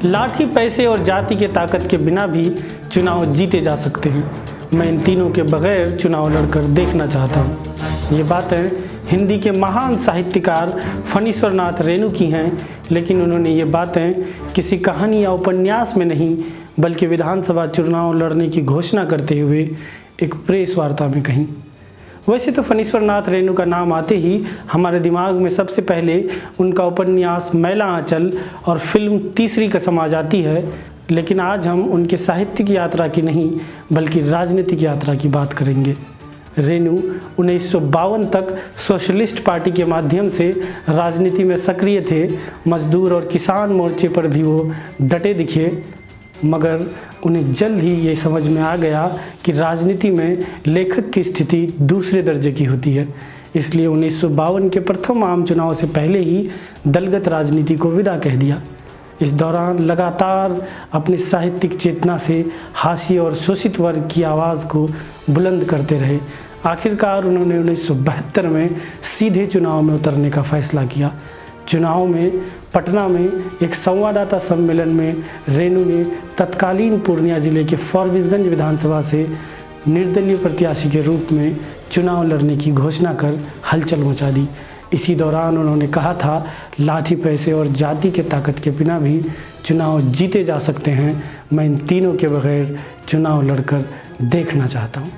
लाठी, पैसे और जाति के ताकत के बिना भी चुनाव जीते जा सकते हैं। मैं इन तीनों के बगैर चुनाव लड़कर देखना चाहता हूँ। ये बातें हिंदी के महान साहित्यकार फणीश्वर नाथ रेणु की हैं, लेकिन उन्होंने ये बातें किसी कहानी या उपन्यास में नहीं बल्कि विधानसभा चुनाव लड़ने की घोषणा करते हुए एक प्रेस वार्ता में कहीं। वैसे तो फणीश्वर नाथ रेणु का नाम आते ही हमारे दिमाग में सबसे पहले उनका उपन्यास मैला आंचल और फिल्म तीसरी कसम आ जाती है, लेकिन आज हम उनके साहित्यिक यात्रा की नहीं बल्कि राजनीतिक यात्रा की बात करेंगे। रेणु 1952 तक सोशलिस्ट पार्टी के माध्यम से राजनीति में सक्रिय थे। मजदूर और किसान मोर्चे पर भी वो डटे दिखे, मगर उन्हें जल्द ही ये समझ में आ गया कि राजनीति में लेखक की स्थिति दूसरे दर्जे की होती है। इसलिए 1952 के प्रथम आम चुनाव से पहले ही दलगत राजनीति को विदा कह दिया। इस दौरान लगातार अपनी साहित्यिक चेतना से हाशिए और शोषित वर्ग की आवाज़ को बुलंद करते रहे। आखिरकार उन्होंने 1972 में सीधे चुनाव में उतरने का फैसला किया। चुनाव में पटना में एक संवाददाता सम्मेलन में रेणु ने तत्कालीन पूर्णिया जिले के फॉरबिसगंज विधानसभा से निर्दलीय प्रत्याशी के रूप में चुनाव लड़ने की घोषणा कर हलचल मचा दी। इसी दौरान उन्होंने कहा था, लाठी, पैसे और जाति के ताकत के बिना भी चुनाव जीते जा सकते हैं। मैं इन तीनों के बगैर चुनाव लड़कर देखना चाहता हूँ।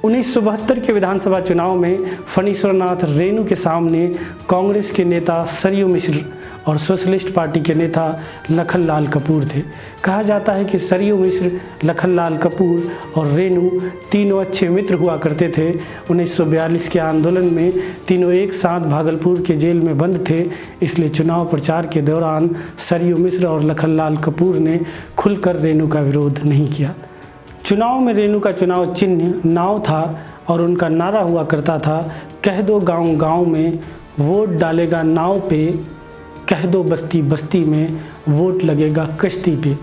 1972 के विधानसभा चुनाव में फणीश्वर नाथ रेणु के सामने कांग्रेस के नेता सरयू मिश्र और सोशलिस्ट पार्टी के नेता लखनलाल कपूर थे। कहा जाता है कि सरयू मिश्र, लखनलाल कपूर और रेणु तीनों अच्छे मित्र हुआ करते थे। 1942 के आंदोलन में तीनों एक साथ भागलपुर के जेल में बंद थे, इसलिए चुनाव प्रचार के दौरान सरयू मिश्र और लखनलाल कपूर ने खुलकर रेणु का विरोध नहीं किया। चुनाव में रेणु का चुनाव चिन्ह नाव था और उनका नारा हुआ करता था, कह दो गांव गांव में वोट डालेगा नाव पे, कह दो बस्ती बस्ती में वोट लगेगा कश्ती पे।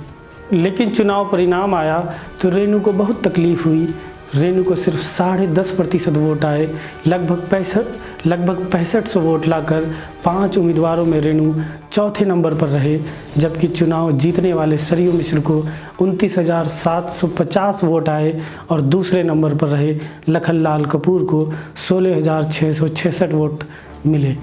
लेकिन चुनाव परिणाम आया तो रेणु को बहुत तकलीफ हुई। रेणु को सिर्फ 10.5% वोट आए। लगभग 6500 वोट लाकर 5 उम्मीदवारों में रेणु चौथे नंबर पर रहे, जबकि चुनाव जीतने वाले सरयू मिश्र को 29,750 वोट आए और दूसरे नंबर पर रहे लखनलाल कपूर को 16,666 वोट मिले।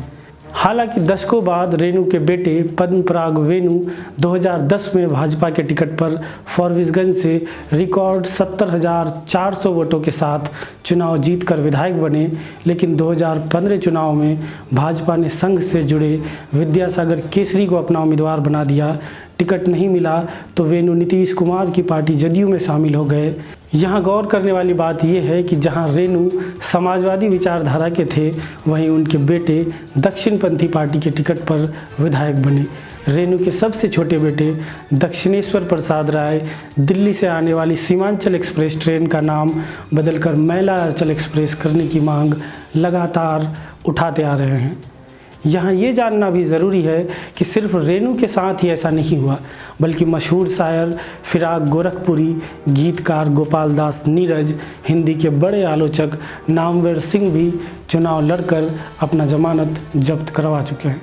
हालांकि दशकों बाद रेणु के बेटे पद्मपराग वेणु 2010 में भाजपा के टिकट पर फॉरबिसगंज से रिकॉर्ड 70,400 वोटों के साथ चुनाव जीतकर विधायक बने, लेकिन 2015 चुनाव में भाजपा ने संघ से जुड़े विद्यासागर केसरी को अपना उम्मीदवार बना दिया। टिकट नहीं मिला तो वेणु नीतीश कुमार की पार्टी जदयू में शामिल हो गए। यहाँ गौर करने वाली बात यह है कि जहाँ रेणु समाजवादी विचारधारा के थे, वहीं उनके बेटे दक्षिणपंथी पार्टी के टिकट पर विधायक बने। रेणु के सबसे छोटे बेटे दक्षिणेश्वर प्रसाद राय दिल्ली से आने वाली सीमांचल एक्सप्रेस ट्रेन का नाम बदलकर मैला आंचल एक्सप्रेस करने की मांग लगातार उठाते आ रहे हैं। यहाँ ये जानना भी ज़रूरी है कि सिर्फ रेणु के साथ ही ऐसा नहीं हुआ, बल्कि मशहूर शायर फिराक गोरखपुरी, गीतकार गोपाल दास नीरज, हिंदी के बड़े आलोचक नामवर सिंह भी चुनाव लड़कर अपना जमानत जब्त करवा चुके हैं।